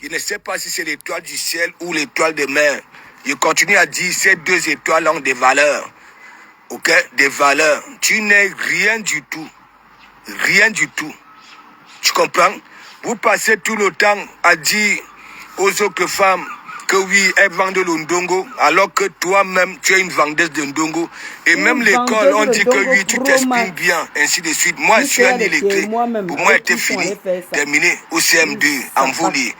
Je ne sais pas si c'est l'étoile du ciel ou l'étoile de mer. Je continue à dire ces deux étoiles ont des valeurs. Ok? Des valeurs. Tu n'es rien du tout. Rien du tout. Tu comprends? Vous passez tout le temps à dire aux autres femmes que oui, elles vendent le ndongo, alors que toi-même, tu es une vendeuse de ndongo. Et même l'école, on dit que oui, tu t'exprimes bien, ainsi de suite. Moi, je suis un illettré. Pour moi, c'était fini, terminé au CM2, en voilier.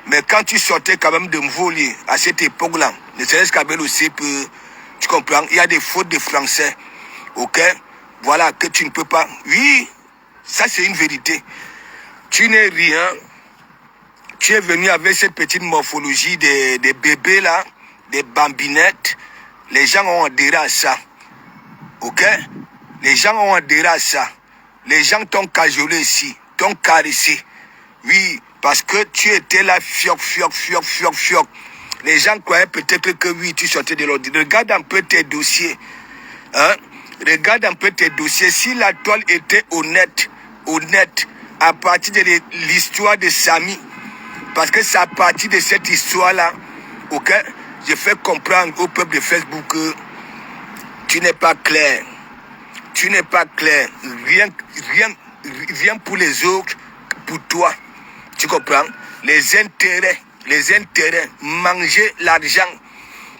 Mais quand tu sortais quand même de voilier, à cette époque-là, ne serait-ce qu'avec le CPE, tu comprends, il y a des fautes de français, ok? Voilà, que tu ne peux pas. Oui, ça c'est une vérité. Tu n'es rien. Tu es venu avec cette petite morphologie des bébés là, des bambinettes. Les gens ont adhéré à ça. Ok? Les gens ont adhéré à ça. Les gens t'ont cajolé ici, t'ont caressé. Oui, parce que tu étais là, fioc. Les gens croyaient peut-être que oui, tu sortais de l'ordre. Regarde un peu tes dossiers. Hein? Regarde un peu tes dossiers. Si la toile était honnête, à partir de l'histoire de Samy, parce que c'est à partir de cette histoire-là, ok, je fais comprendre au peuple de Facebook que tu n'es pas clair. Tu n'es pas clair. Rien pour les autres, pour toi. Tu comprends? Les intérêts, manger l'argent,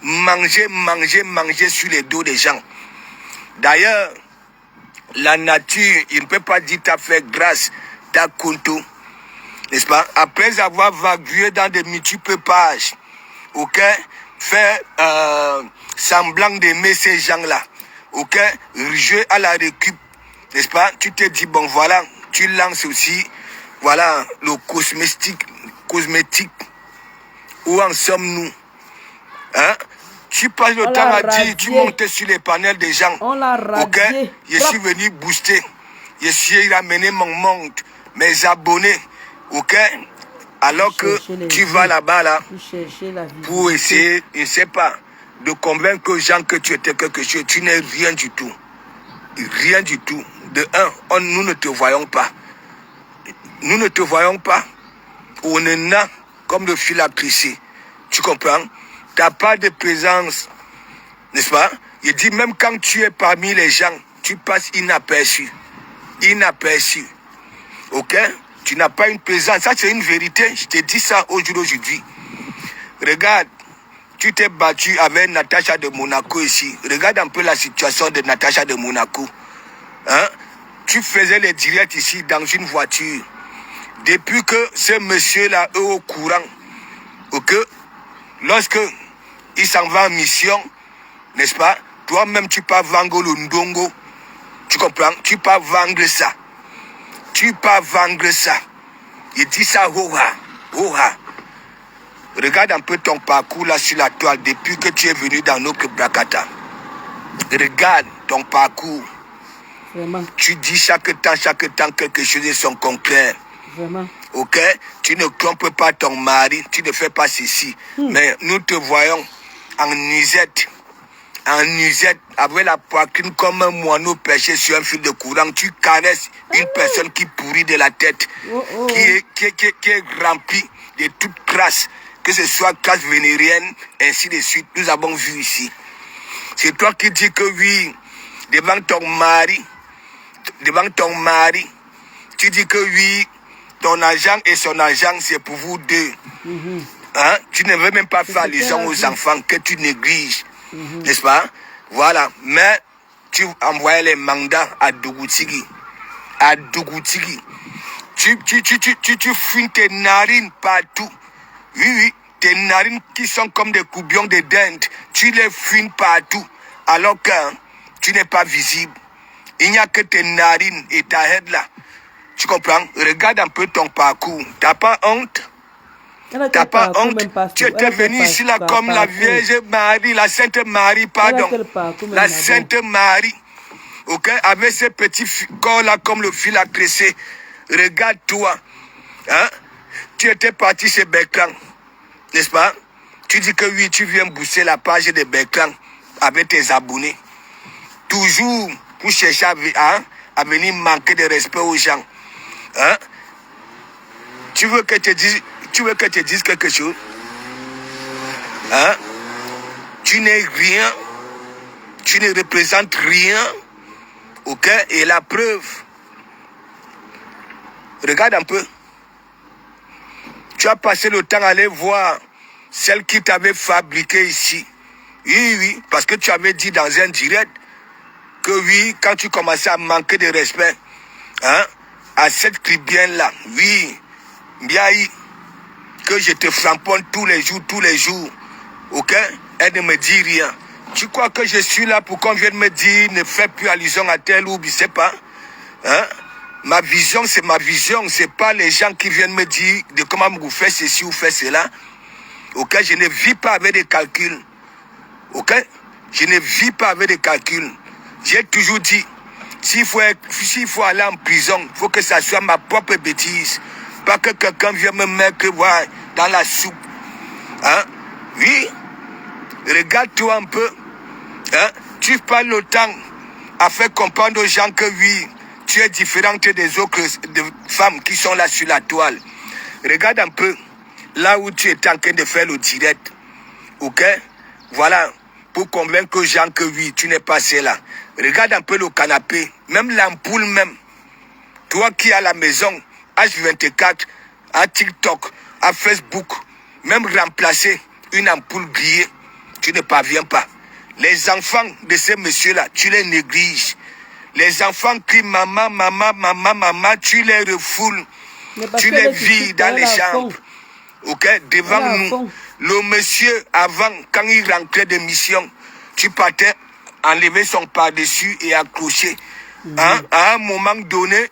manger sur les dos des gens. D'ailleurs, la nature, il ne peut pas dire t'as fait grâce, t'as conto. N'est-ce pas? Après avoir vagué dans des multiples pages, ok, faire semblant d'aimer ces gens-là, ok, jeu à la récup, n'est-ce pas? Tu te dis, bon voilà, tu lances aussi, voilà, le cosmétique, où en sommes-nous? Hein? Tu passes le temps à dire, tu montes sur les panels des gens, ok, je suis venu booster, je suis ramené mon monde, mes abonnés, ok, alors que tu vas là-bas là pour essayer, je ne sais pas, de convaincre les gens que tu étais quelque chose. Tu n'es rien du tout. Rien du tout. De un, nous ne te voyons pas. Nous ne te voyons pas. On est là comme le fil à tisser. Tu comprends? Tu n'as pas de présence. N'est-ce pas? Il dit même quand tu es parmi les gens, tu passes inaperçu. Inaperçu. Ok? Tu n'as pas une présence. Ça, c'est une vérité. Je te dis ça aujourd'hui. Regarde, tu t'es battu avec Natacha de Monaco ici. Regarde un peu la situation de Natacha de Monaco. Hein? Tu faisais les directs ici dans une voiture. Depuis que ce monsieur-là est au courant, ok? Lorsque il s'en va en mission, n'est-ce pas? Toi-même, tu peux vendre le ndongo. Tu comprends? Tu peux vendre ça. Tu peux vendre ça. Il dit ça, oha. Regarde un peu ton parcours là sur la toile depuis que tu es venu dans notre Brakata. Regarde ton parcours. Vraiment. Tu dis chaque temps quelque chose de son concret. Vraiment. Ok? Tu ne trompes pas ton mari, tu ne fais pas ceci. Mais nous te voyons en nuisette, avec la poitrine comme un moineau perché sur un fil de courant. Tu caresses une personne qui pourrit de la tête, qui est remplie de toutes traces, que ce soit crasse vénérienne, ainsi de suite. Nous avons vu ici. C'est toi qui dis que oui, devant ton mari, tu dis que oui, ton agent et son agent, c'est pour vous deux. Hein? Tu ne veux même pas faire allusion aux enfants que tu négliges. N'est-ce pas? Voilà. Mais tu envoies les mandats à Dougoutigi. Tu fumes tes narines partout. Oui. Tes narines qui sont comme des courbillons de dinde. Tu les fumes partout. Alors que tu n'es pas visible. Il n'y a que tes narines et ta tête là. Tu comprends? Regarde un peu ton parcours. T'as pas honte? T'as pas honte? Tu étais venu ici là comme la Vierge Marie, la Sainte Marie, pardon. La Sainte Marie. Ok? Avec ce petit corps là comme le fil à tresser. Regarde-toi. Hein? Tu étais parti chez Bertrand. N'est-ce pas? Tu dis que oui, tu viens booster la page de Bertrand avec tes abonnés. Toujours pour chercher à venir manquer de respect aux gens. Hein? Tu veux que te dise tu veux que je te dise quelque chose? Hein? Tu n'es rien. Tu ne représentes rien. Ok? Et la preuve. Regarde un peu. Tu as passé le temps à aller voir celle qui t'avait fabriqué ici. Oui, oui, parce que tu avais dit dans un direct que oui, quand tu commençais à manquer de respect, hein, à cette clibienne-là, oui, bien, que je te framponne tous les jours, ok? Elle ne me dit rien. Tu crois que je suis là pour qu'on vienne me dire, ne fais plus allusion à tel ou je sais pas, hein? Ma vision, c'est ma vision, c'est pas les gens qui viennent me dire de comment vous faites ceci ou faites cela, ok? Je ne vis pas avec des calculs. Ok? Je ne vis pas avec des calculs. J'ai toujours dit, s'il faut aller en prison, il faut que ça soit ma propre bêtise. Pas que quelqu'un vienne me mettre dans la soupe. Hein? Oui. Regarde-toi un peu. Hein? Tu parles le temps à faire comprendre aux gens que oui, tu es différente des autres femmes qui sont là sur la toile. Regarde un peu là où tu es en train de faire le direct. Ok? Voilà. Pour convaincre aux gens que oui, tu n'es pas celle-là. Regarde un peu le canapé, même l'ampoule même. Toi qui es à la maison, H24, à TikTok, à Facebook, même remplacer une ampoule grillée, tu ne parviens pas. Les enfants de ces messieurs-là, tu les négliges. Les enfants crient maman, maman, maman, maman, tu les refoules. Tu les vis dans les chambres. Ok, devant nous. Le monsieur, avant, quand il rentrait de mission, tu partais enlever son par-dessus et accrocher. Hein? À un moment donné,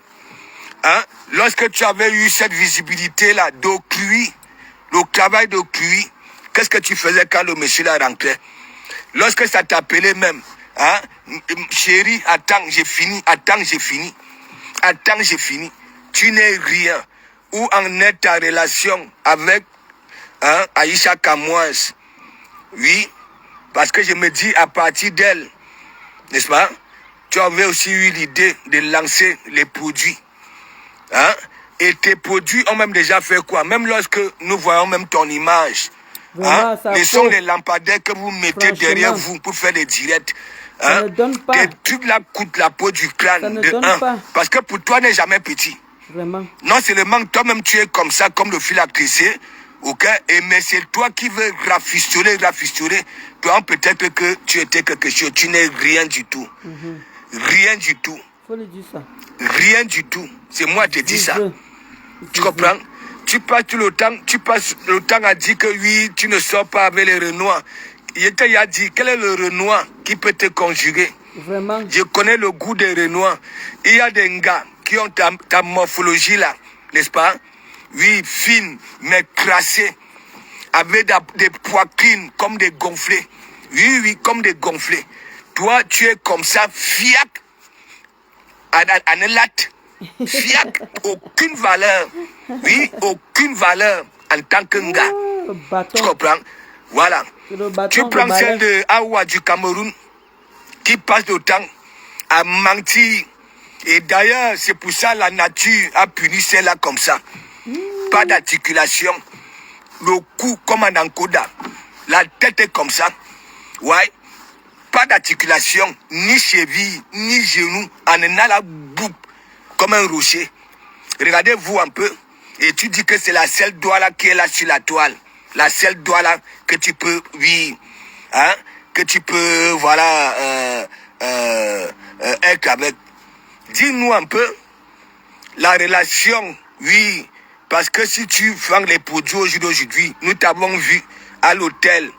hein, lorsque tu avais eu cette visibilité-là d'autrui, le travail d'autrui, qu'est-ce que tu faisais quand le monsieur là rentrait? Lorsque ça t'appelait même, hein, chérie, attends, j'ai fini, attends, j'ai fini, attends, j'ai fini. Tu n'es rien. Où en est ta relation avec Aïcha Kamoise? Oui, parce que je me dis à partir d'elle, n'est-ce pas? Tu avais aussi eu l'idée de lancer les produits. Hein? Et tes produits ont même déjà fait quoi? Même lorsque nous voyons même ton image. Hein? Ce sont les lampadaires que vous mettez derrière vous pour faire des directs. Hein? Ça ne donne pas. Tes trucs là coûtent la peau du crâne. Ça ne donne pas. Parce que pour toi, n'est jamais petit. Vraiment. Non seulement toi-même tu es comme ça, comme le fil à tresser, ok? Mais c'est toi qui veux rafistoler. Toi, peut-être que tu étais quelque chose. Tu n'es rien du tout. Rien du tout. Faut le dire ça. Rien du tout. C'est moi qui te dis ça. Tu comprends? Tu passes le temps à dire que oui, tu ne sors pas avec les Renois. Il a dit, quel est le Renoir qui peut te conjuguer? Vraiment. Je connais le goût des Renois. Il y a des gars qui ont ta morphologie là, n'est-ce pas? Oui, fine, mais crassée, avec des poitrines comme des gonflés. Oui, comme des gonflés. Toi, tu es comme ça, fiac, à une latte. Fiac, aucune valeur. Oui, aucune valeur en tant que gars. Tu comprends? Voilà. Tu prends celle de Awa du Cameroun qui passe le temps à mentir. Et d'ailleurs, c'est pour ça que la nature a puni celle-là comme ça. Pas d'articulation. Le cou comme un encoda. La tête est comme ça. Ouais. Pas d'articulation, ni cheville, ni genou. On a la boucle comme un rocher. Regardez-vous un peu. Et tu dis que c'est la seule doigt là qui est là sur la toile. La seule doigt là que tu peux, oui, hein, que tu peux, voilà, être avec. Dis-nous un peu la relation, oui, parce que si tu vends les produits aujourd'hui, nous t'avons vu à l'hôtel,